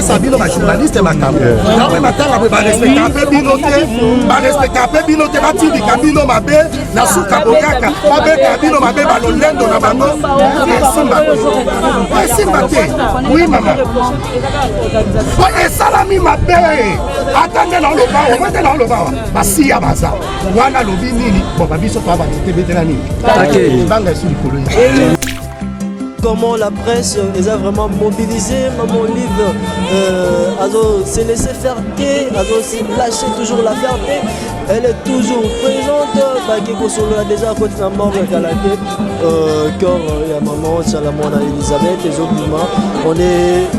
Sabino ma journaliste ma camé. Non mais maintenant la respecter binoté, ba respecter binoté ba tindi kabino mabe na suka bogaka, ba be kabino mabe ba lolendo na bango. Simba te. Oui maman. Ouais salami mabe. Attendez dans le bas, on va dans le bas. Ba si ya baza. Wana lobi nini? Bon ba biso to ba tebetela nini. OK. Banga sur le colo. Comment la presse les a vraiment mobilisés, mon livre s'est laissé faire s'est lâché toujours la fierté, elle est toujours présente, Keko Solo a déjà côté la mort Kalake, corps il y a maman, Salamona Elisabeth, les autres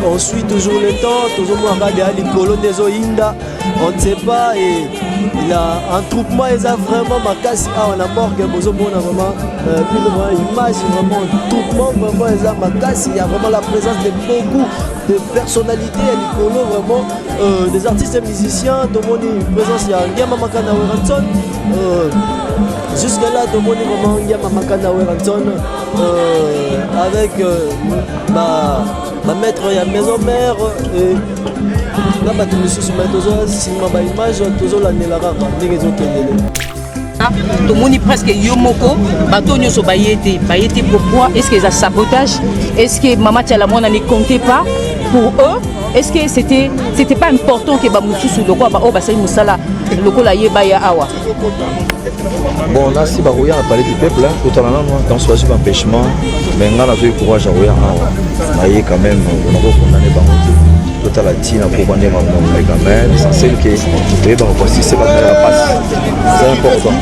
on suit toujours le temps, toujours moi regarder les colons des Oinda, on ne sait pas et il a un troupement, ils a vraiment ma casse on a mort que Bozo Bona vraiment image vraiment troupement vraiment ils a ma casse, il y a vraiment la présence de beaucoup de personnalités à l'icolo vraiment des artistes et musiciens de mon présence il y a Ngema Makana Weranson jusqu'à là de mon vraiment Ngema Makana Weranson avec ma maître et maison mère et là tu me suis sur ma image toujours l'année là tout le monde presque yomoko bateau nyoso bayete pourquoi est-ce que ça sabotage est-ce que maman Tchalamona ne comptait pas pour eux est-ce que c'était pas important que bamusu sur le quoi ba ba sai musala lokola yeba ya awa bon là si barouya a parlé du peuple tout en allant dans ce pas empêchement mais on a eu courage à rouya awa quand même on a condamné bangote tout à la tina pour bander mais quand même c'est que et ben voici c'est pas la passe c'est important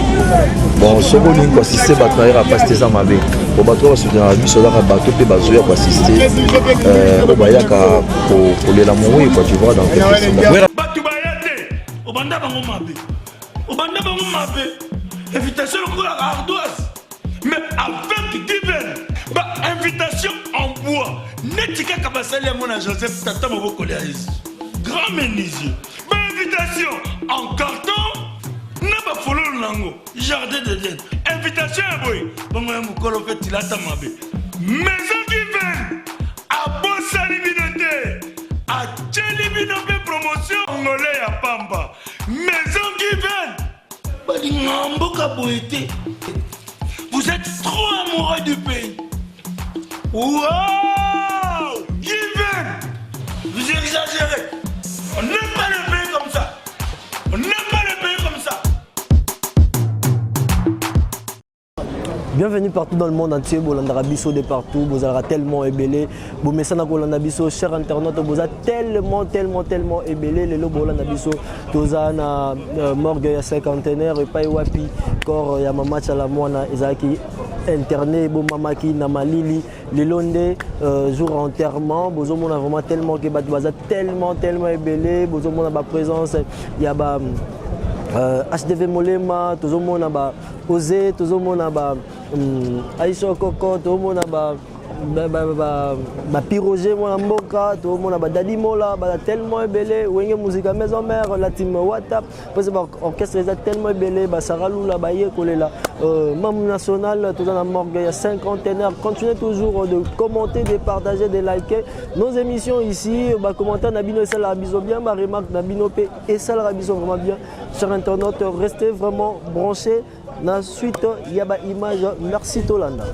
bon ce bowling quoi si c'est pas la passe des amabe pour bateau se dire lui sur la bateau pe bazoya pour assister au bayaka pour les l'amour quoi tu vois dans quelques obanda bango mabe invitation pour la ardoise mais avec divers invitation en bois netika kabasali ya mona Joseph tata maboko ya Yesu grand menuisier invitation en carton na ba fololo nango jardin de Dieu invitation ya boy bongo ya mukolo fait tilata mabe maison divine a bosali binote a tcheli binope promotion ngolé ya pamba maison divine bali ngamboka boité vous êtes trop amoureux du pays. Wow! Given! Vous exagérez. On n'aime pas le pays comme ça. On n'aime pas le pays comme ça. Bienvenue partout dans le monde entier, Bolandara Bisso de partout, vous avez tellement ébélé, vous mettez dans Bolanda Bisso, cher internaute, vous avez tellement ébélé, les lots Bolanda Bisso, vous avez morgue il y a cinquantenaire, et pas wapi, corps il y a Mama Tchalamona, Isaki interné, bon Mama qui n'a malili, les Londés, jour enterrement, vous avez vraiment tellement que vous avez tellement ébélé, vous avez ma présence, il y a HDV Molema, tout le monde a osé, tout le monde a Aïcha Koko, tout le monde a pirogé mon amboka, tout le monde a Dadi Mola, tellement ébélé, Wenge Musique Maison Mère, la team WhatsApp, parce que l'orchestre est tellement ébélé, Sarah Lula, Baye Kolela, membre national, tout dans la morgue, il y a cinquantenaire, continuez toujours de commenter, de partager, de liker nos émissions ici, commenter Nabino et Sal Rabiso bien, ma remarque Nabino et Sal Rabiso vraiment bien, chers internautes, restez vraiment branchés. Ensuite, il y a une image. Merci Tolanda.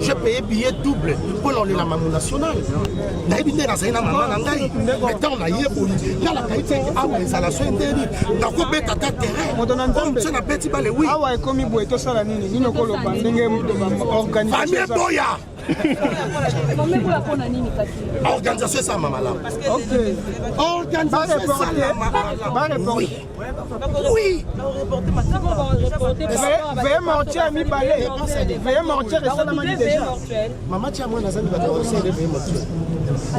J'ai payé billet double pour l'enlever la maman nationale. Naïbine na zaina maman nangai. Maintenant on a yé pour là la qualité ah ouais ça la soin d'elle. Na ko beta ta terrain. Comme ça na petit balé oui. Ah ouais comme ibo eto sala nini nino ko lo bandenge organisation. Famille boya. Organisation ça maman là. OK. Organisation ça maman. Oui. Oui. Veuillez mentir à mi balé. Veuillez mentir et ça la manie déjà. Maman tia moi nazali ba aussi de veuillez mentir.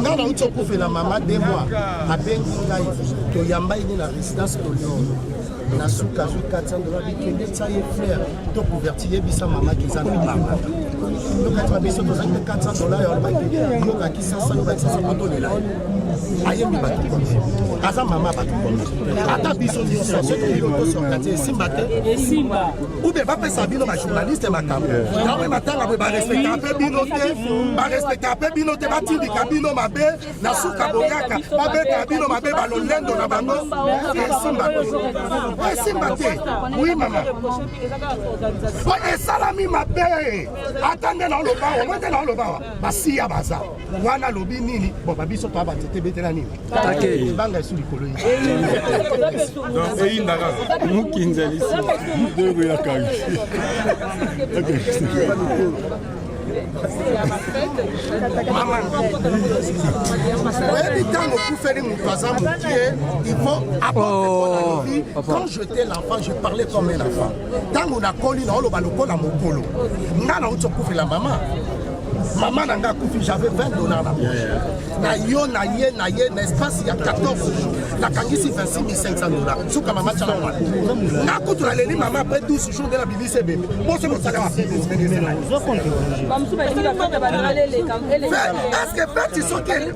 Nga na uto kufela mama 2 mois abengi ngai to yamba ine na résidence to Lyon. Na suka zo $400 bikende tsaye frère to convertir bisa mama kizana mama. Donc être biso to zaki $400 ya ba yo ka kisa sa yo ba kisa sa to lela. Ayembi ba to. Asa mama ba to. Ata biso ni so to so kati simba te. Simba. Ou be ba pesa bino ba journaliste makambo. Na we matanga ba respecter un peu bino te. Ba respecter un peu bino te ba tindi kabino mabe na suka boyaka. Ba be kabino mabe ba lo lendo na bango. Simba. Oui, maman. Et salami ma paix. Attendez dans le bas, on va dans le bas. Basi ya baza. Wana lobi nini. Bon, babi so to ba tete betela nini. Take. Banga suli kolo. Donc, et indaga. Mukinzeli. Deux ya kaji. Maman, il faut apporter la vie. Quand j'étais l'enfant, je parlais comme un enfant. Tant qu'on a collé dans le balcon à mon polo, la maman. Maman n'a coupi, j'avais $20 là. Na ye, l'espace il y a 14 jours. La kangisi $26 500. Souka maman tchala moi. Na kutu la leni maman après 12 jours de la bibi c'est bébé. Bon c'est mon salaire après. Est-ce que fait tu sont quel?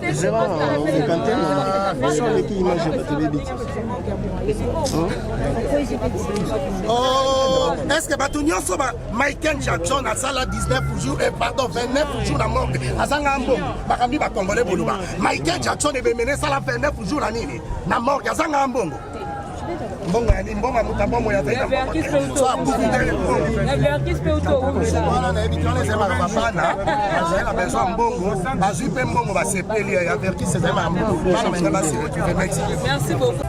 Oh, est-ce que Batunio soba Michael Jackson a ça là 19 jours et pardon 29 jours la mort. Azanga ambo bakambi ba congolais boluba. Michael Jackson e mené ça la 29 jours la nini. Na mort azanga ambongo. Mbongo ya mbongo mutabongo ya taita. So abuku ndele mbongo. Na verkis pe uto umela. Voilà na ebi quand les ema papa na. Azela la besoin mbongo. Azu pe mbongo ba sepeli ya verkis c'est ema mbongo. Bana menga ba se retrouver Mexique. Merci beaucoup.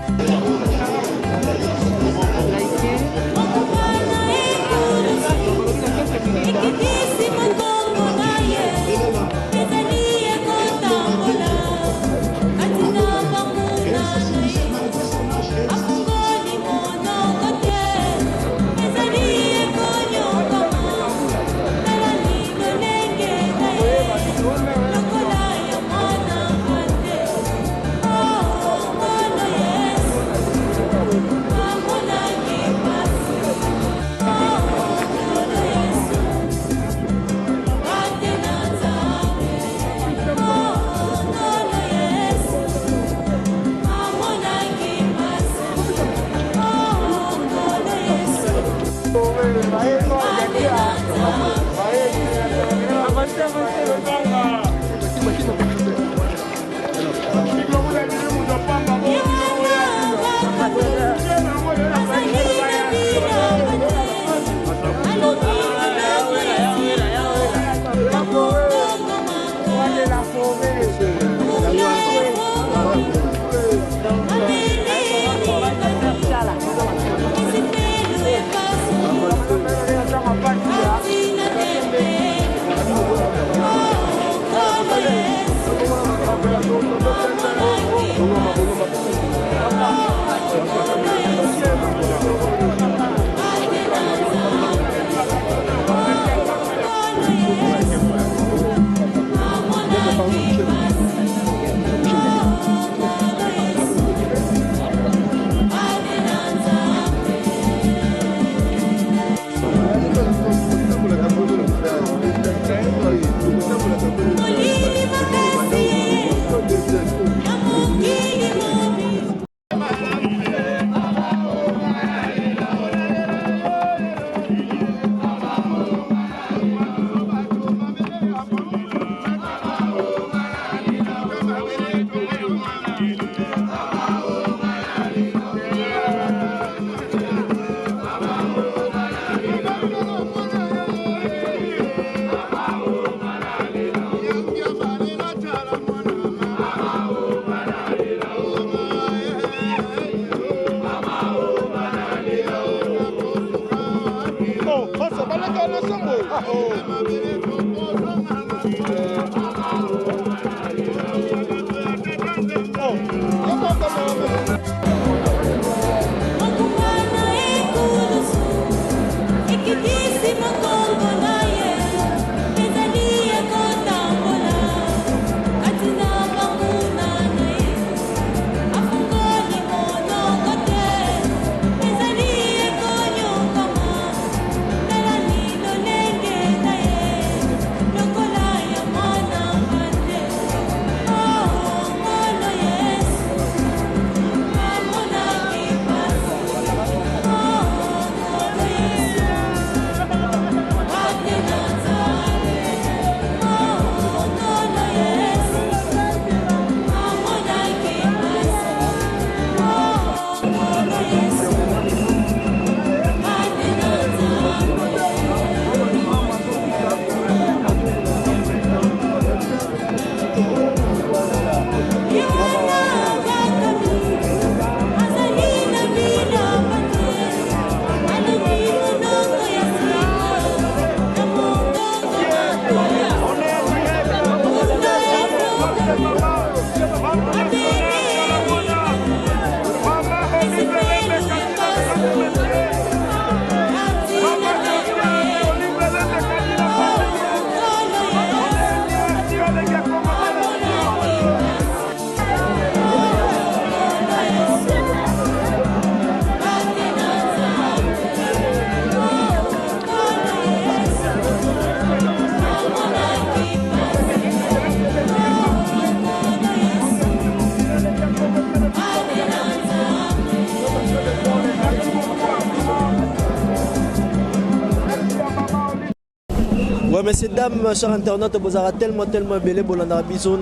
Ouais, messieurs, dames, chers internautes, vous avez tellement belé pour la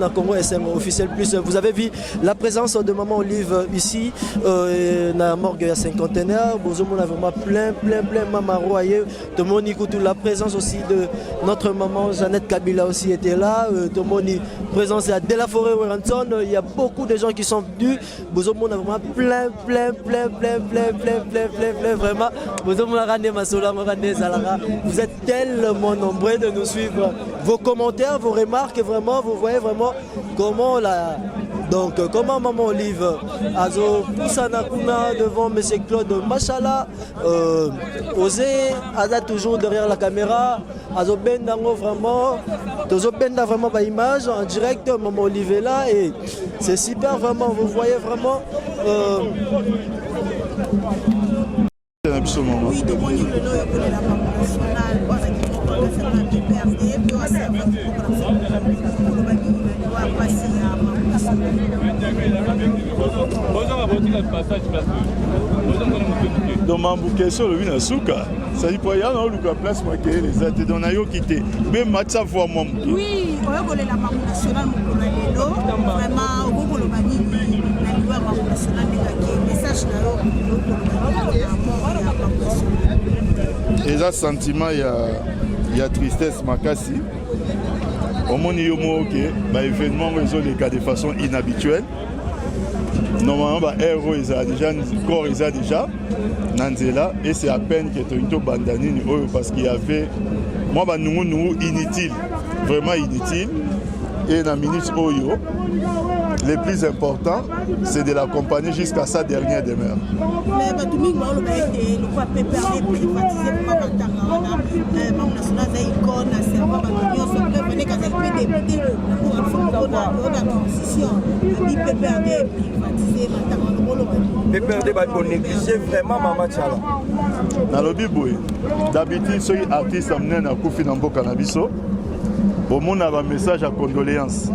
Congo SM officiel plus. Vous avez vu la présence de Maman Olive ici, dans la morgue à cinquantenaire. Vous avez vraiment plein, Maman Royer. Tout le monde écoute la présence aussi de notre maman Jeannette Kabila aussi était là. Tout le monde présence à Delaforêt Ranson. Il y a beaucoup de gens qui sont venus. Vous avez vraiment plein, vraiment. Vous êtes tellement nombreux de nous suivre. Vos commentaires, vos remarques, vraiment, vous voyez vraiment comment la... Donc, comment Maman Olive Azo Poussana Kuna devant M. Claude Machala, Osé, Aza toujours derrière la caméra, Azo Bendango vraiment, Tozo Benda vraiment par image en direct, Maman Olive est là et c'est super vraiment, vous voyez vraiment. Oui, de mon livre, le nom de la Banque nationale, donc Mamboukeso le vin souka ça dit pour y aller dans place marqué les athées dans nayo quitté même match à voir moi oui on va coller la Banque nationale vraiment au bout le bani la loi Banque nationale de message là et ça sentiment il y a tristesse makasi au monde il y a ok bah événement résout les cas de façon inhabituelle. Normalement, bah, héros ils a déjà corps ils a déjà Nanzela et c'est à peine que tu bandani parce qu'il y avait moi bah nous inutile vraiment inutile et dans minute oyo le plus important c'est de l'accompagner jusqu'à sa dernière demeure. Mais bah tout le monde le quoi préparer privatiser pour pas Banque nationale icône c'est pas venir se préparer quand elle peut débuter pour PPRD va négliger vraiment Mama Tchala. Dans le biboui, d'habitude, ceux artistes amenés à Koufi Nambo Cannabiso, au monde a un message à condoléances.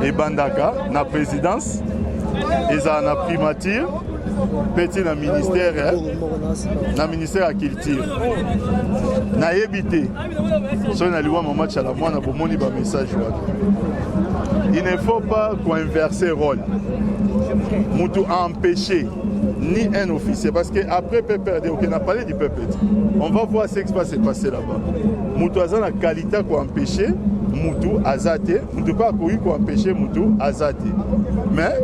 Et Bandaka, na présidence, et ça na primature, petit na ministère à culture. Na évité, ceux na liwa Mama Tchala, moi na bomoni ba message. Il ne faut pas qu'on inverse le rôle. Moutou a empêché ni un officier, parce qu'après PPRD, on a parlé du PPRD, on va voir ce qui va se passer là-bas. Moutou a la qualité pour empêcher Moutou Azate, Moutou pas pour empêcher Moutou Azate. Mais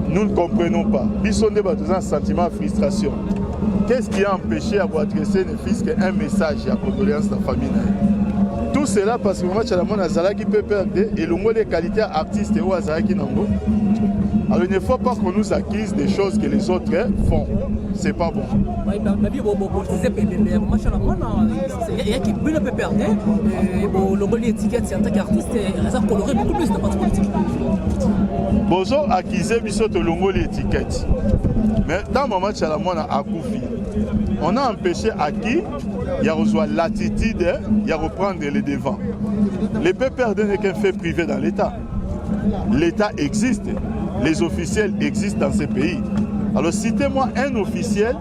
nous ne comprenons pas. Ils sont dans un sentiment de frustration. Qu'est-ce qui a empêché à vous adresser ne fils qu'un message à condoléances de la famille? Tout cela parce que moi, je suis Azala qui peut perdre et le mot des qualités artistes ou Azala qui n'en veut. Alors il ne faut pas qu'on nous accuse des choses que les autres font. C'est pas bon. Bozo accusé biso to longo l'étiquette. Mais dans le moment Chalamona a Koufi, on a empêché à qui il y a reçu l'attitude, il y a reprendre les devants. Les PPRD n'est qu'un fait privé dans l'État. L'État existe. Les officiels existent dans ces pays. Alors citez-moi un officiel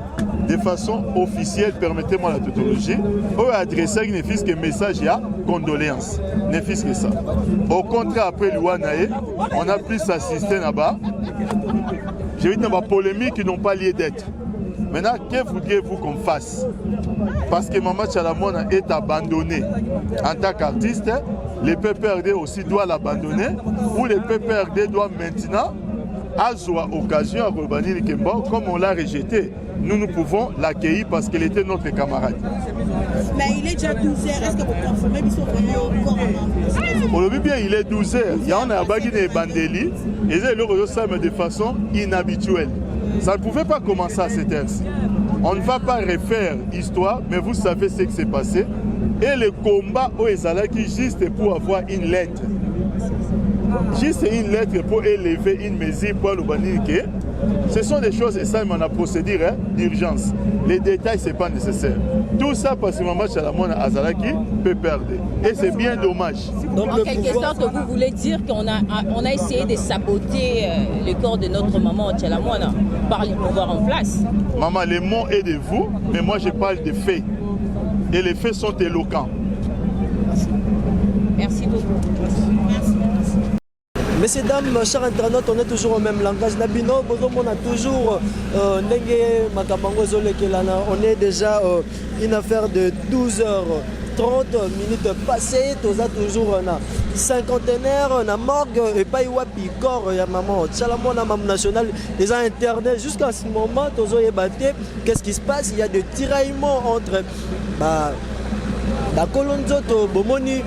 de façon officielle, permettez-moi la tautologie, ou adresser un fils que message à condoléances. Ne fils que ça. Au contraire, après l'Ouanae, on a plus assisté là-bas. J'ai vu dans ma polémique qui n'ont pas lieu d'être. Maintenant, que voudriez-vous qu'on fasse? Parce que Mama Tchalamona est abandonné en tant qu'artiste, les PPRD aussi doivent l'abandonner, ou les PPRD doivent maintenant avoir occasion à Robani Kemba, comme on l'a rejeté. Nous pouvons l'accueillir parce qu'il était notre camarade. Mais il est déjà 12h, est-ce que vous confirmez qu'ils sont vraiment encore en Aujourd'hui, bien, il est 12h. Il y a un bagage de Bandeli, et c'est le de façon inhabituelle. Ça ne pouvait pas commencer à cette heure-ci. On ne va pas refaire l'histoire, mais vous savez ce qui s'est passé. Et le combat au Ezala qui juste pour avoir une lettre. Juste une lettre pour élever une mesure pour le bannique. Ce sont des choses, et ça, on a procédure d'urgence. Les détails, ce n'est pas nécessaire. Tout ça parce que Mama Chalamona Azalaki peut perdre. Et c'est bien dommage. Donc, en quelque sorte, vous voulez dire qu'on a essayé de saboter le corps de notre maman Chalamona par le pouvoir en place. Maman, les mots est de vous, mais moi je parle des faits. Et les faits sont éloquents. Merci beaucoup. Merci. Messieurs, dames, chers internautes, on est toujours au même langage. Nabino, on a toujours on est déjà une affaire de 12h30 minutes passées. On a toujours un cinquantenaire, on a morgue et pas wapi corps. Il y a maman, Chalamona, maman nationale, les internés. Jusqu'à ce moment, qu'est-ce qui se passe? Il y a des tiraillements entre la Kolonzoto, Bomoni,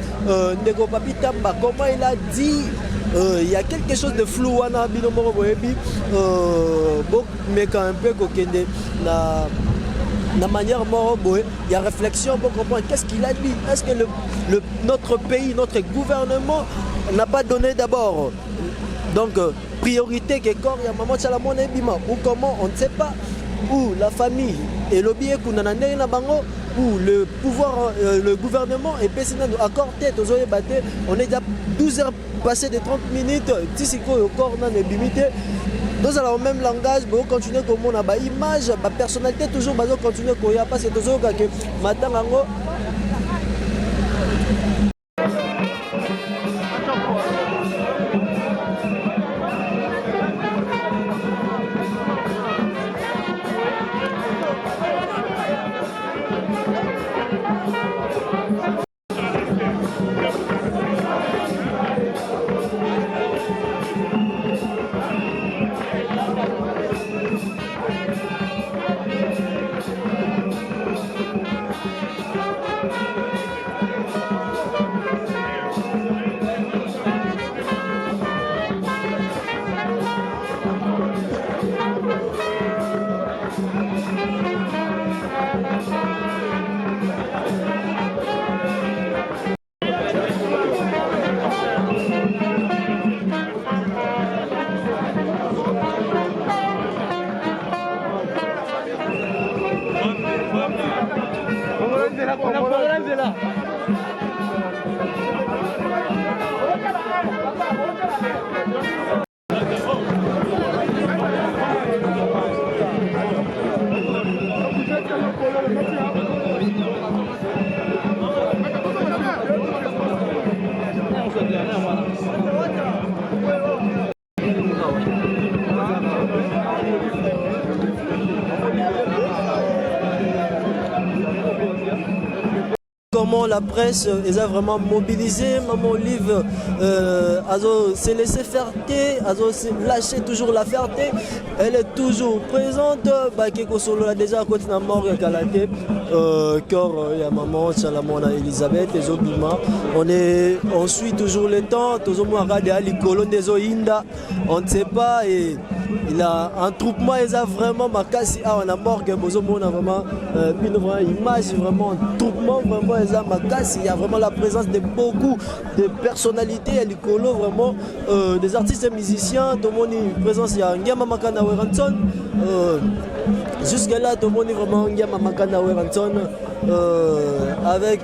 Ndeko Papitamba. Comment il a dit? Il y a quelque chose de flou mais quand un peu la manière il y a réflexion pour comprendre qu'est-ce qu'il a dit. Est-ce que notre pays, notre gouvernement n'a pas donné d'abord donc priorité que quand il y a maman Chalamona Bima ou comment on ne sait pas, ou la famille et le billet qu'on a na bango, ou le pouvoir, le gouvernement et personne nous accorde tête aux oeufs battés. On est déjà 12 heures passées de 30 minutes. Si au corps n'a pas limité. Nous allons au même langage, mais on continue comme on a une image, ma personnalité toujours, mais on continue comme il y a pas cette chose que maintenant la presse ils ont vraiment mobilisé maman Olive s'est laissé faire lâcher toujours la fierté elle est toujours présente Bakeko Solo a déjà côté na mort Kalate cœur il y a maman Chalamona Elisabeth et Zobima on suit toujours le temps toujours moi regarder Ali Colon des Oinda on ne sait pas et il a un troupement ils a vraiment makasi on a mort que on a vraiment une image vraiment un troupement vraiment ils a makasi il y a vraiment la présence de beaucoup de personnalités à l'icolo vraiment des artistes et musiciens tout le monde présence il y a Ngema Makana Weranson jusque là tout le monde vraiment Ngema Makana Weranson avec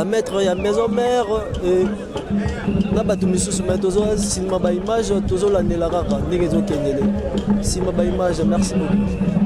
maître il y a maison mère na bato misusu mais tozo cinéma ba image tozo landela kaka ndenge ezokendele cinéma ba image merci beaucoup.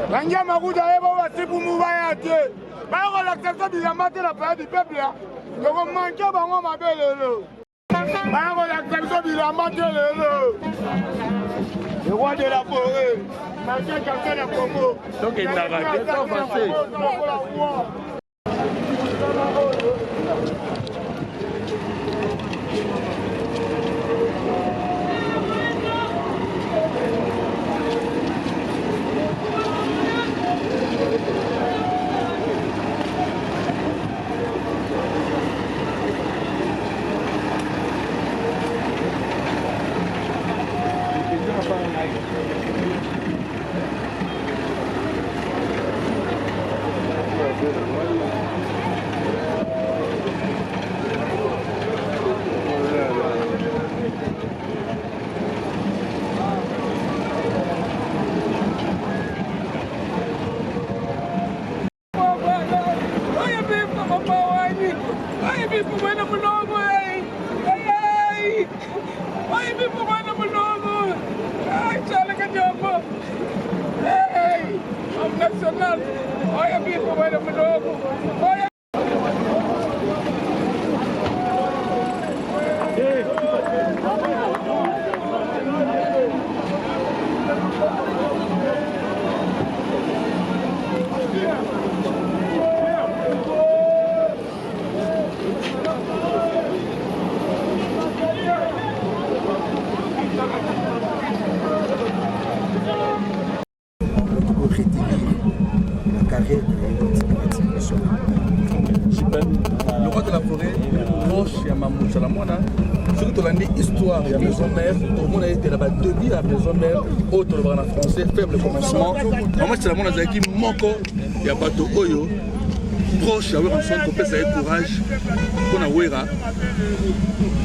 Langia Marouda eba wasipu mubaya te. Ba ko l'accepter bizarrement la période du peuple là. Donc manquer bango mabelelo. Ba ko l'accepter bizarrement le roi de la forêt. Manquer quelqu'un de Congo. Donc il t'a raté ton passé. Nacional, olha bicho, olha manogo, olha. Le roi de la forêt, proche, il y a Mamou Chalamona. Surtout dans l'histoire, il y a maison mère. Tout le monde a été là-bas depuis la maison mère. Autre le en français, faible commencement. Maman Chalamona, c'est qui Moko, il y a Bato Oyo. Proche, il y a un son qu'on ça courage. Pour la Ouera,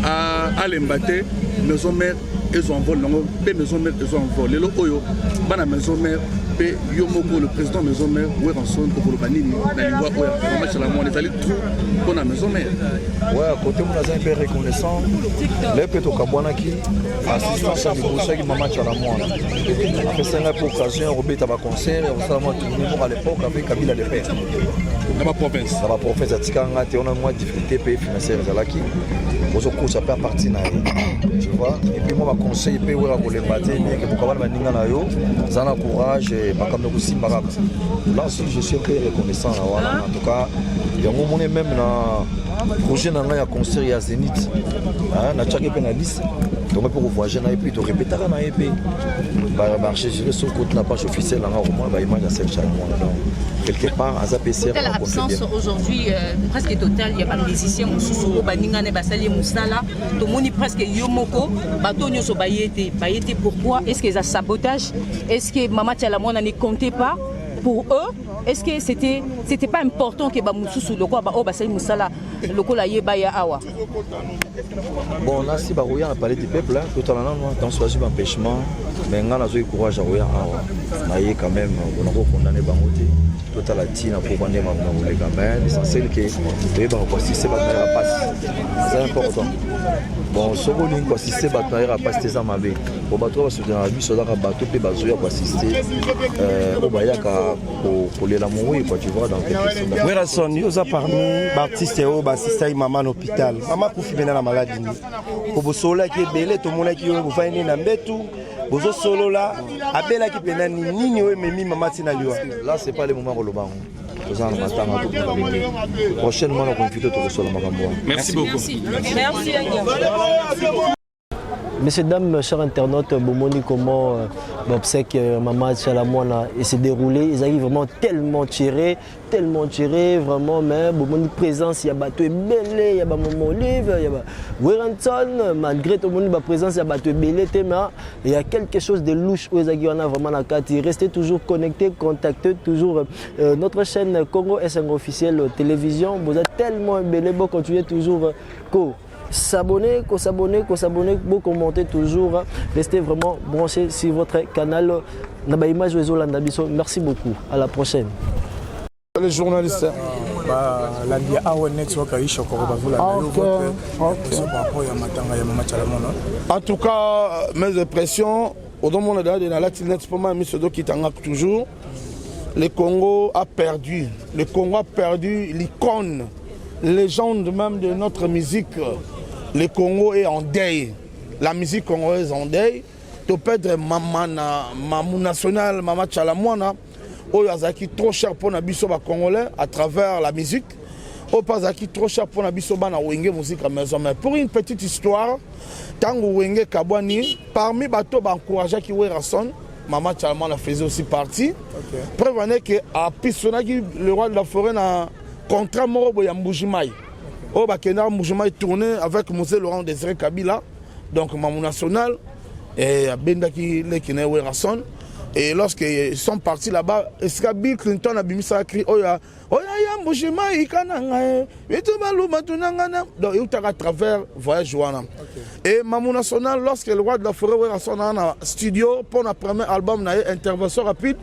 à l'Embate, maison mère, ils ont vol. Maison mère, ils ont vol. Les Oyo, la maison mère. Yomoko, le président maison mère, Oueranson, pour le Banini, les allés tout pour la maison mère. Ouais, à côté, on a un peu reconnaissant. Les pétos Kabouanaki, assistance à l'Iboussa qui m'a matché à la moine. Après, c'est une occasion, Robert Taba concert, on s'est à l'époque avec Kabila de Père. Dans ma province. Dans ma province, à Tikanga, on a moins de difficultés pays financières à Zalaki. Aux autres, ça peut partir. Tu vois. Et puis, moi, ma conseil, il peut y avoir les bâtés, mais que pour avoir un courage. Là aussi, je suis un peu reconnaissant. En tout cas, il y a un moment même projet nanga ya concert ya Zénith na tchaki pe na liste donc pour voyager na et puis to répéter na EP ba marcher sur son compte na page officielle nanga au moins ba image à celle chaque mois donc quelque part à ZPC telle absence aujourd'hui presque totale il y a pas de musiciens mususu baninga ne basali musala to moni presque yomoko bato nyoso bayete pourquoi est-ce que ça sabotage est-ce que Mama Tchalamwana ne comptait pas pour eux est-ce que c'était pas important que ba mususu loko ba o basali musala loko la yeba ya awa bon là si Barouya a parlé du peuple tout en allant dans choisi empêchement mais ngana zo courage à Barouya awa na quand même on a condamné bangote tout à la tina pour bander ma les gamins l'essentiel que tu vas assister battre passe c'est important bon soko ling ko assister battre passe tes amabe pour battre soutenir la mission da bateau pe bazoya ko assister au bayaka pour les l'amour quoi tu vois dans quelques secondes Werason yoza parmi artistes au assistant maman à l'hôpital maman kufi bena la maladie pour bosola qui belé to mona ki yo bofani na mbetu bozo solo là abela ki pena nini we memi maman tina liwa là c'est pas le moment pour le banc prochainement on va inviter tout sur le makambo merci beaucoup merci Messieurs, dames, chers internautes, Bomoni, comment l'obsèque Mama Tchalamwana s'est déroulé. Ils arrivent vraiment tellement tirés, vraiment, mais Bomoni présence, il y a Bateau Belé, il y a Maman Olive, il y a Werenton, malgré tout le monde, présence, il y a Bateau Belé, mais il y a quelque chose de louche où ils ont vraiment la carte. Restez toujours connectés, contactez toujours notre chaîne Congo SN officielle télévision. Vous êtes tellement belé, vous continuez toujours. S'abonner, vous commentez toujours, restez vraiment branchés sur votre canal. Merci beaucoup, à la prochaine. Les journalistes. En tout cas, mes impressions, au monde de la Latinette, pour moi, toujours. Le Congo a perdu l'icône, légende même de notre musique. Le Congo est en deuil. La musique congolaise est en deuil. Tu peux être Mamou national, Mama Tchalamwana, où il trop cher pour les Congolais à travers la musique. Ou pas trop cher pour les musique à maison. Mais pour une petite histoire, Tango Wenge Kabwani, parmi les bateaux encouragés qui Werason, Mama Tchalamwana faisait aussi partie. Prévenez que à Pissonaki, le roi de la forêt, a un contrat mort à Mbujimaï. Au Bakena Moujima est tourné avec M. Laurent Désiré Kabila, donc Mamou National, et Bendaki Lekine Werason. Et lorsqu'ils sont partis là-bas, Bill Clinton a mis ça cri Oya, Oya Moujima, Ikananga, et tout le monde, donc il est à travers Voyage Wana. Et Mamou National, lorsque le roi de la forêt Werason a un studio pour le premier album, intervention rapide.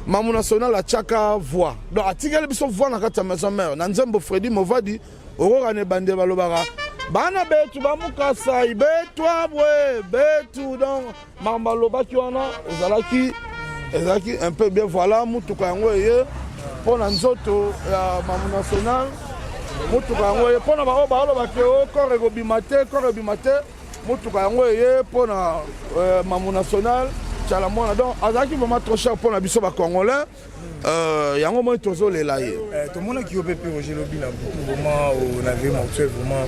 Mamou National a Tchaka voix. Donc, à Tigel, ils sont voix dans la maison mère. Nanzembo Freddy Movadi. Orogane bande balobara bana betu bamukasa ibetwa bwe betu donc mambaloba kiwana ezalaki un peu bien voilà mutuka yango ye pona nzoto ya Mamou National mutuka yango ye pona ba baloba ke korego bimate mutuka yango ye pona Mamou National Tchalamwana donc azalaki vraiment trop cher pona biso ba congolais yango moi tozo lela ye tout le monde qui opé Roger Lobi na vraiment on avait montré vraiment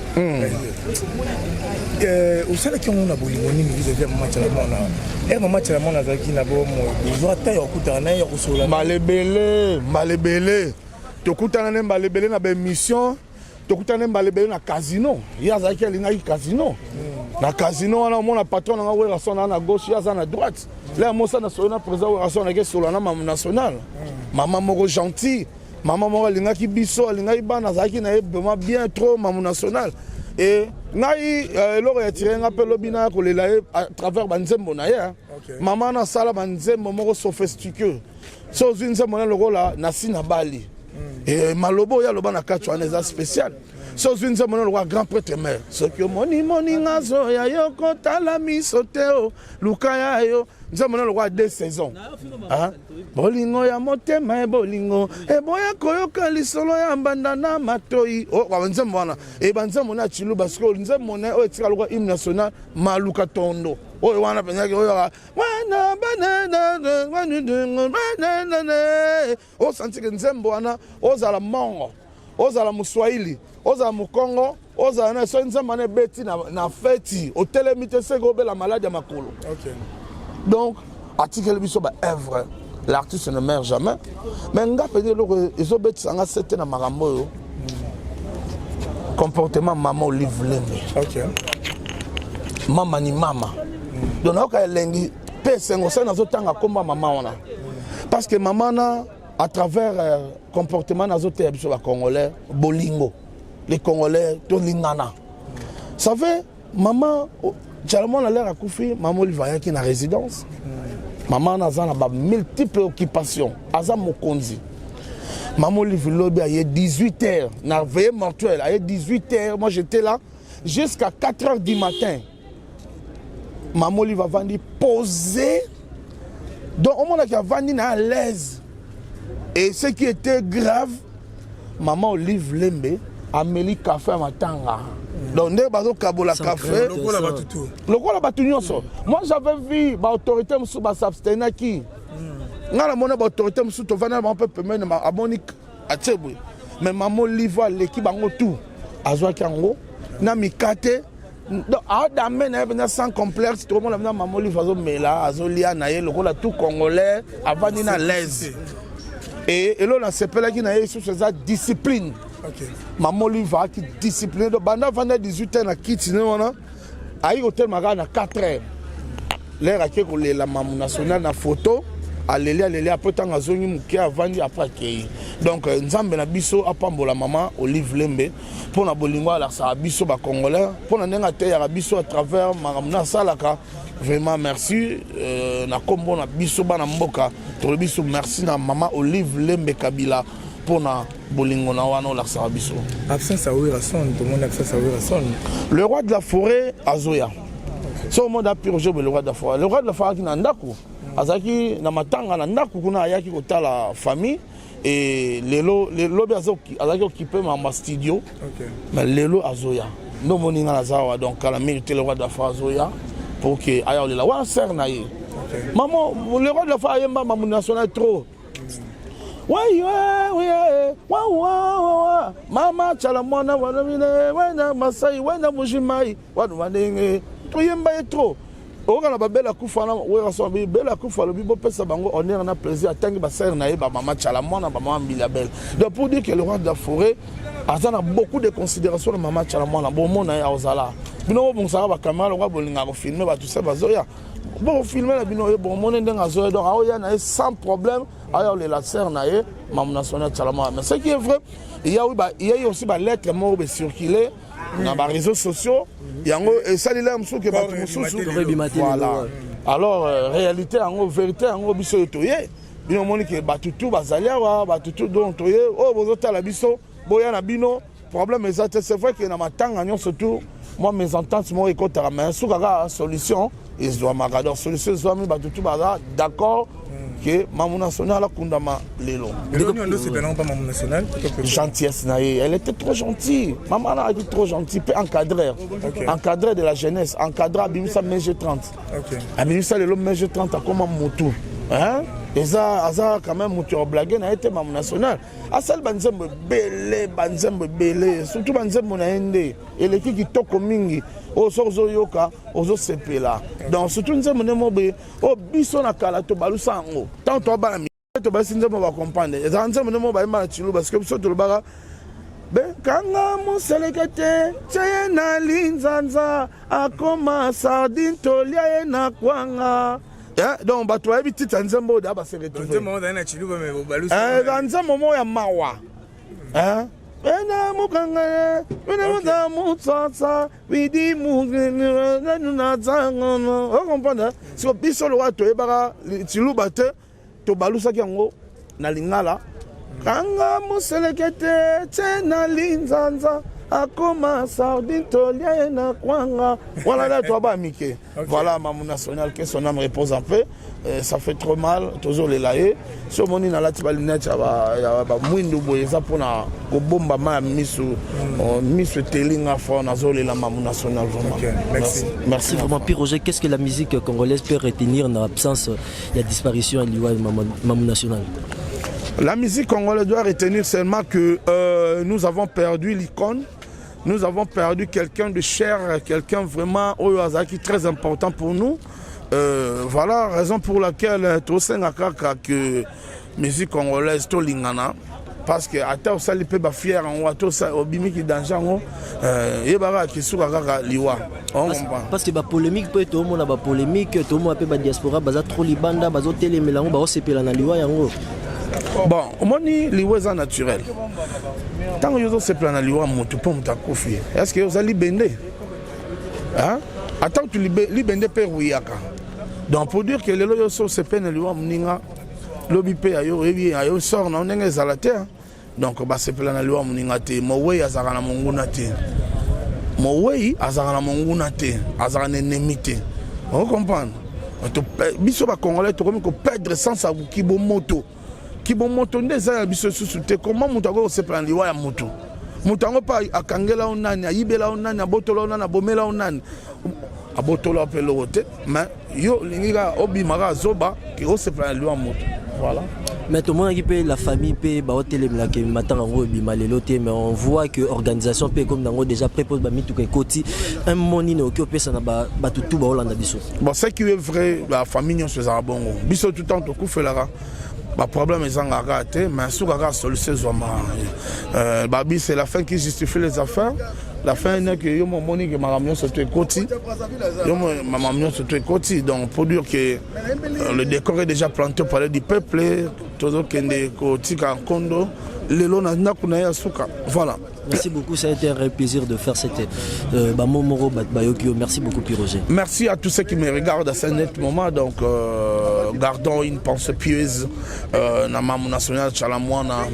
au sein qui on a bolimoni vis-à-vis de Mama Tchalamwana zaki na bo mo ta yo kutana yo sola malebele to kutana ne malebele na be mission to kutana malebele na casino ya zaki alinga casino na casino wana mona patron na wera sona na gauche ya na droite là moi ça na sona président wera sona ke solo na Mamou National maman moko gentil maman moko alinga ki biso alinga ibana zaki na vraiment bien trop Mamou National et ngai eloko ya tiré nga pe lobina ko lela à travers banzembo na ye maman na sala banzembo moko sophistiqué so zinzembo na lokola na sina bali et malobo ya loba na katwa na spécial so zinzembo na lokola grand prêtre mère so que moni ngazo ya yo kotala misoteo lukaya yo nzembo na lokola 2 saisons bolingo ya motema bolingo boya koyoka lisolo ya mbanda na matoi nzembo wana banzembo na chilu parce que nzembo na etika lokola hymne national maluka tondo oyo wana penyaki oyo wana banana senti que nzembo wana ozala mongo ozala moswahili ozala mokongo ozala na so nzambe na ebeti na feti otelemi te seke obela maladi ya makolo. Donc atikeli biso baœuvre l'artiste ne meurt jamais mais nga mpenza eloko ezobetisanga sete na makambo oyo comportement mama Olive Lembe. Mama ni mama donc nayoka elengi mpe esengo se nazotanga komba mama wana parce que mama na à travers comportement nazoteya biso bacongolais bolingo les congolais tolingana. Savez mama Tchalamon a l'air à Koufi, maman Olive ayaki na résidence. Maman naza na ba multiples occupations. Aza mokonzi. Maman Olive Lobi a 18h, na veillée mortuelle, à 18h, moi j'étais là jusqu'à 4h du matin. Maman Olive a vendu posé. Donc au moment qui a vendu à l'aise. Et ce qui était grave, maman Olive Lembe a mis le café à matanga. Donc, nous avons café. Moi, j'avais vu l'autorité qui s'abstenait. L'autorité qui s'abstenait. Mais maman Olive, l'équipe a tout. Na mikate. Donc, sans complexe, tout le monde a maman Olive a tout congolais avant d'être à l'aise. Et là, on s'appelle qui n'a sur sa discipline. Maman Olive a qui discipliné. Donc, pendant 18 ans, on a quitté. À l'hôtel, on a 4 heures. L'air à qui la maman nationale na photo. Alléluia, après tant à zone qui a vendu après qui. Donc, Nzambe na biso a pambola maman Olive Lembe pour na bolingo la sa biso ba congolais pour na nenga te ya biso à travers maman salaka. Vraiment merci na kombo na biso bana mboka to biso merci na maman Olive Lembe Kabila pour na bolingo na wana la sa biso. Absence à Wirason, tout le monde absence à Wirason. Le roi de la forêt Azoya. C'est au monde a purgé le roi de la forêt. Le roi de la forêt qui na ndako. Azaki na matanga na ndako kuna ayaki kota la famille et lelo azoki azaki occupé ma studio. Mais lelo Azoya. No moninga na zawa donc à la mérité le roi de la forêt Azoya. Pour que ailleurs là wa ser na ye maman le roi de la famille maman national trop ouais mama chalamona wana masai wana mujimai wana ndenge to yemba trop okala babela kufana we so bela kufala bibo pesa bango honneur na plaisir atangi ba ser na ye ba mama chalamona ba mama bilabel donc pour dire que le roi de la forêt a beaucoup de considération de maman chalamona bon mon na ozala bino bon ça va caméra on va bolinga ko filmer ba tout ça bazoya bon filmer la bino bon mon ndenga zoya donc aoya na sans problème ayo la sœur na ye maman nationale chalamona mais ce qui est vrai il y a aussi ba lettre mo be circuler dans les réseaux sociaux yango et ça les lames que ba tout voilà alors réalité en vérité en biso toye bino moni que ba tout bazalia wa ba tout donc toye oh bozota la biso boya na bino problème exact c'est vrai que na matanga nyon surtout moi mes ententes moi écoute mais soukaka solution ils doivent m'agarder solution ils doivent ba tout baza d'accord que maman nationale a kundama lelo gentillesse elle était trop gentille maman a été trop gentille encadré de la jeunesse encadré à bimisa mg 30 à bimisa lelo mg 30 a comme motu hein et ça quand même motu blague na été maman nationale a celle banzembe belé surtout banzembe na ende et l'équipe qui toko mingi ozo yoka ozo sepela donc surtout nzembe nemobe o biso na kala to balusa ngo tant to ba mi to ba sinzembe ba comprendre et nzembe nemobe ba ma chulu parce que biso to ba ben kanga muselekete chena linzanza akoma sardine tolia na kwanga donc bato ya biti nzembe o da ba se retrouver nzembe na chulu ba me balusa nzembe mo ya mawa hein Wena mukanga, wena mutsatsa, widi mugena na zangono. Vous comprenez? Si vous biso le roi to ebara tilubate to balusa kiango na lingala. Kanga muselekete tena linzanza akoma sardine tolia na kwanga. Voilà là toi ba mike. Voilà maman nationale que son âme repose en paix. Ça fait trop mal toujours les laïcs. Si on est dans la tibalinette, il y a moins de bois. Ça pour na bomba ma misu telling afro na zole la maman nationale vraiment. Merci vraiment Pierre Roger. Qu'est-ce que la musique congolaise peut retenir dans l'absence, il y a disparition à l'Iwa maman nationale? La musique congolaise doit retenir seulement que nous avons perdu l'icône, nous avons perdu quelqu'un de cher, quelqu'un vraiment qui est très important pour nous. Voilà la raison pour laquelle tout que musique congolaise to lingana parce que ata osali pe ba fier en wato sa obimi ki danjango yebara ki suka kaka liwa parce que ba polémique peut to mona ba polémique to mo pe ba diaspora baza trop libanda bazo telemela ngo ba osepela na liwa yango. Bon, omoni liwa eza naturel. Tant que yo sepela na liwa moto po mutakofi. Est-ce que osali bende? Hein? Attends tu libende pe wiyaka. Donc pour dire que les loyaux sont sepena liwa mninga lobi pe ayo sort na ndenge ezala te. Donc ba sepela na liwa mninga te mowei azaka na monguna te. Mowei azaka na monguna te, azaka na ennemi te. On comprend? Biso ba congolais to comme ko perdre sans sa kibo moto. Kibo moto ndeza biso susu te comment mutako sepela liwa ya moto. Mutango pa akangela onani, ayibela onani, abotola onani, abomela onani. Abotola pelo te, mais yo linga obimara zoba ki o sepela liwa moto. Voilà. Mais tout le monde qui paye la famille paye bah hôtel mais qui matin en gros bimalé mais on voit que organisation paye comme dans déjà prépose bah mitou koti un moni ne occupé ça na bah tout bah Hollande biso. Bon c'est qui est vrai la famille on se zara bongo. Biso tout temps to kufelara. Bah problème est en raté mais sous la solution zoma. Babi c'est la fin qui justifie les affaires. La fin est que yo mon moni que ma maman se te koti. Yo ma maman se te koti donc pour dire que le décor est déjà planté par du peuple todo kende koti ka kondo lelo na kuna ya suka. Voilà. Merci beaucoup, ça a été un réel plaisir de faire cette Momoro Batbayokio. Merci beaucoup, Roger. Merci à tous ceux qui me regardent à ce net moment. Donc, gardons une pensée pieuse. Namamu national Chalamwana.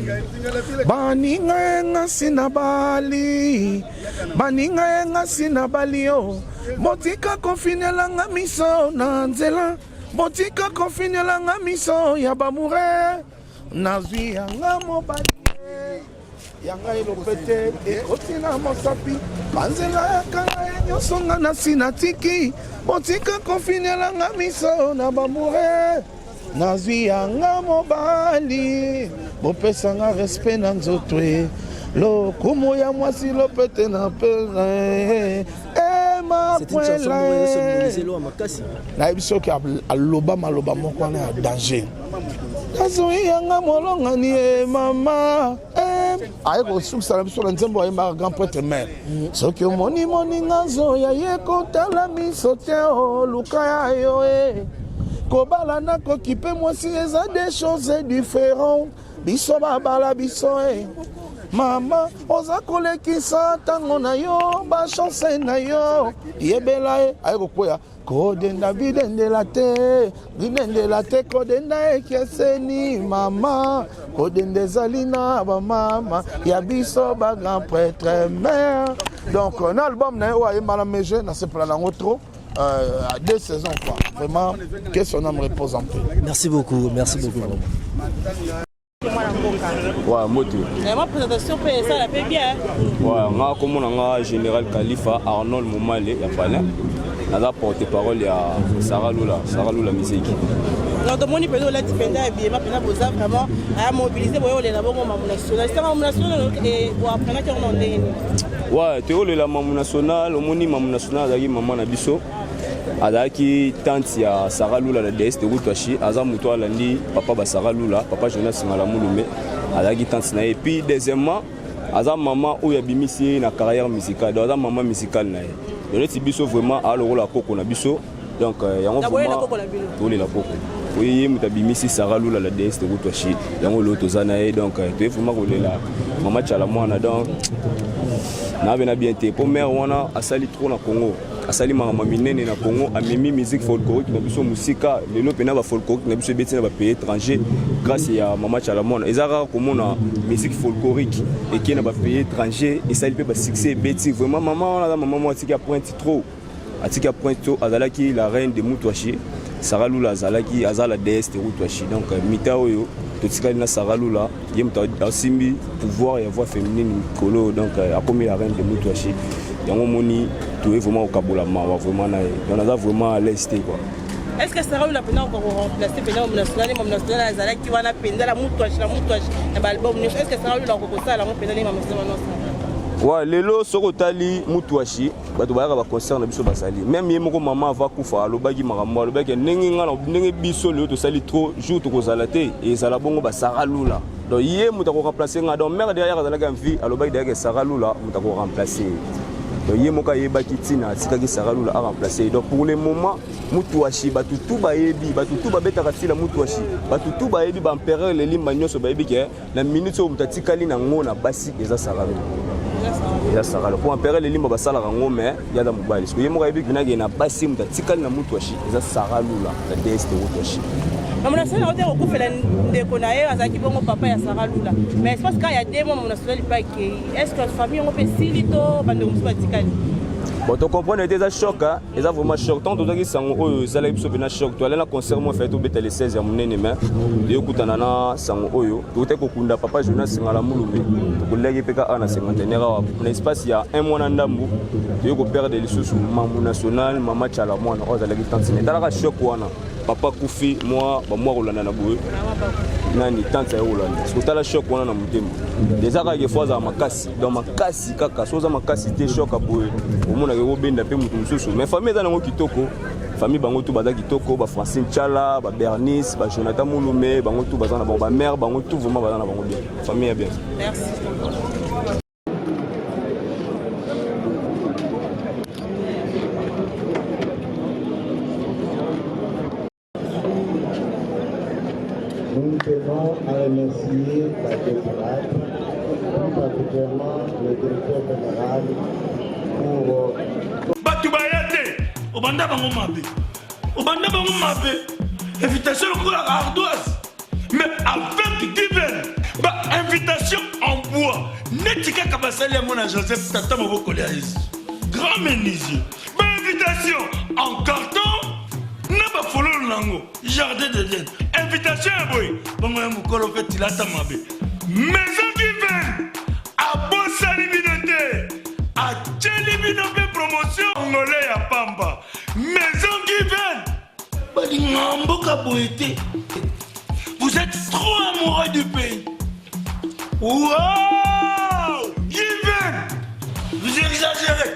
Baninga sinabali, baninga sinabali oh. Botika konfine langa miso nanzela, botika konfine langa miso yabamure, nazwi yanga mobali. Yanga ilopete ekotina mosapi banzela kanga nyosonga na sinatiki botika konfinela nga miso na bamure nazwi yanga mobali bopesanga respect na nzotwe lokumu ya mwasi lopete na pena ma na biso ki aloba maloba moko na danger nazwi yanga molongani mama aiko suksala biso na nzembo ayembaka grand prêtre mare soki omoni ngazo ya ye kotala miso te oluka ya yo kobala na koki mpe mwasi eza des choses différentes biso babala biso mama oza kolekisa ntango na yo bachance na yo yebela aikokwea kodenda bidendela te kodenda ekeseni mama kodenda ezali na bamama ya biso bagrand prêtre mare donc un album na yo ayembala meje na sepela nango trop à 2 saisons quoi vraiment que son âme repose en paix. Merci beaucoup Ouais, moto. Ma présentation peut ça la fait bien. Ouais, moi comme on a général Khalifa Arnold Moumale ya palais. Naza porte-parole ya Sarah Lula musique. Donc tout le monde peut là dépendre bien ma pena boza vraiment à mobiliser boyo les labo mamu national. C'est mamu national et pour apprendre que on ndenge. Ouais, théo le la mamu national, au moni mamu national azaki maman na biso. Azaki tante ya Sarah Lula la DS de Rutwashi, aza muto alandi papa ba Sarah Lula, papa Jonas Ngalamulume. Azaki tante na et puis deuxièmement, aza maman ou ya bimisi na carrière musicale, donc aza maman musicale na. Donc c'est biso vraiment à l'euro la coco na biso. Donc yango vraiment la coco. Oui, mutabimisi Sarah Lula la DS de Rutwashi. Yango loto zana donc tu vraiment la maman Chalamwana donc na bien té pour mère wana asali trop na Congo. Asali mama minene na Congo amemi musique folklorique na biso musika lelo pena ba folklorique na biso betina ba pays étranger grâce à Mama Chalamona ezara komona musique folklorique et qui na ba pays étranger et ça il peut pas succès beti vraiment maman atika pointe trop azalaki la reine de Mutwashi Sarah Lula azalaki azala déesse de Mutwashi donc mita oyo totikali na Sarah Lula yemta asimbi pouvoir et voix féminine colo donc a comme la reine de Mutwashi yango moni tu es vraiment au Kabola vraiment na on a vraiment à l'est quoi Est-ce que Sarah Lula peut encore remplacer Pénal national Azala qui va na Pénal la moutouache na album est-ce que Sarah Lula encore ça la Pénal national Ouais, lelo sokotali mutuashi bato bayaka ba concert na biso basali même ye moko maman va kufa alobaki makambo alobaki ndenge nga ndenge biso lelo to sali trop jour to kozala te et ezala bongo ba Sarah Lula donc ye muta ko remplacer nga donc mère derrière azala ka vie alobaki derrière Sarah Lula muta ko remplacer donc ye moka yebaki tina atikaki Sarah Lula a remplacer donc pour le moment mutuashi bato tout bayebi bato tout babetaka sila mutuashi bato tout bayebi ba empereur le limba nyoso bayebi ke na minute o mutatikali na ngona basi eza Sarah Lula ya Sarah pour empereur les limba basala rango mais ya da mobile parce que ye moka yebi binage na basi mutatikali na mutuashi eza Sarah Lula la DST mutuashi Maman national on dit ko fela ndeko na ye azaki bongo papa ya Sarah Lula mais je pense qu'il y a des moments national pas qui est-ce que la famille on peut silito bande mutuatikali bon tu comprends était ça choc hein et ça vraiment choc tant que sango ça la biso bena choc tu allais na concert moi fait au beta les 16 ya munene mais de kutana na sango oyo tu te kokunda papa Jonas ngala mulumbe to kolege peka ana 50 wa na espace ya un mois na ndambu tu ko perdre les sous maman national maman chala mwana o za la gitantine dala choc wana papa kufi moi ba moi rolanda na boye nani tante ya rolanda parce que tala choc wana na mutembo déjà ka ke fois za makasi dans makasi kaka soza makasi te choc a boye omona ke obenda pe mutu mususu mais famille za nango kitoko famille bango tout baza kitoko ba Francine Chala ba Bernice ba Jonathan Mulume bango tout baza na bango ba mère bango tout vraiment baza na bango bien famille bien merci. Nous tenons à remercier la déclarate, plus particulièrement le directeur général pour... Batubayate, au banda bango mabe, invitation au la ardoise, mais avec divine, invitation en bois, netika kabasali à mon Joseph Tata Moboko grand menuisier, invitation en carton. Naba follow nango jardin de Dieu invitation boy bongo ya mukolo fait tilata mabe maison divine a bossa libinote a tchelibinope promotion ngolé ya pamba maison divine bali ngamboka boité vous êtes trop amoureux du pays wow divine vous exagérez